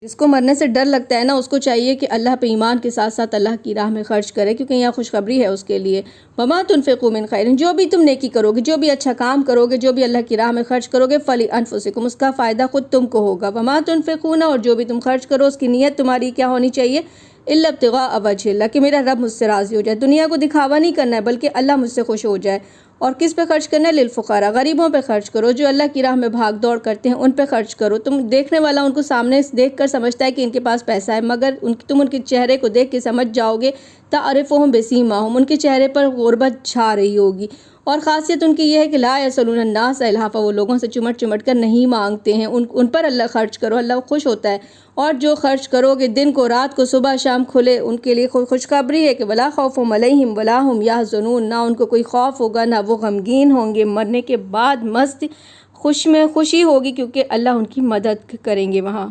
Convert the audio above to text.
जिसको मरने से डर लगता है ना, उसको चाहिए कि अल्लाह पे ईमान के साथ साथ अल्लाह की राह में खर्च करे, क्योंकि यहाँ खुशखबरी है उसके लिए। वमा तुनफ़िक़ू मिन खैरिन, जो भी तुम नेकी करोगे, जो भी अच्छा काम करोगे, जो भी अल्लाह की राह में खर्च करोगे, फली अनफुसिकुम, उसका फ़ायदा खुद तुमको होगा। वमा तुनफ़िक़ूना, और जो भी तुम खर्च करो उसकी नीयत तुम्हारी क्या होनी चाहिए, इल्ला इब्तिग़ाअ वजहिल्लाह, कि मेरा रब मुझसे राज़ी हो जाए। दुनिया को दिखावा नहीं करना है, बल्कि अल्लाह मुझसे खुश हो जाए। और किस पे खर्च करना है, लिलफ़ुक़ारा, गरीबों पे खर्च करो, जो अल्लाह की राह में भाग दौड़ करते हैं उन पे खर्च करो। तुम देखने वाला उनको सामने देख कर समझता है कि इनके पास पैसा है, मगर तुम उनके चेहरे को देख के समझ जाओगे, तारिफ़ुहुम बिसीमाहुम, उनके चेहरे पर गुर्बत छा रही होगी। और ख़ासियत उनकी यह है कि ला यसअलून नास इल्हाफ़ा, वो लोगों से चुमट चुमट कर नहीं मांगते हैं। उन पर अल्लाह खर्च करो, अल्लाह खुश होता है। और जो खर्च करोगे दिन को रात को सुबह शाम खुले, उनके लिए खुशखबरी है कि वला खौफ़ुन अलैहिम वला हुम यहज़नून, ना उनको कोई खौफ होगा ना वो गमगीन होंगे। मरने के बाद मस्त खुश में खुशी होगी, क्योंकि अल्लाह उनकी मदद करेंगे वहाँ।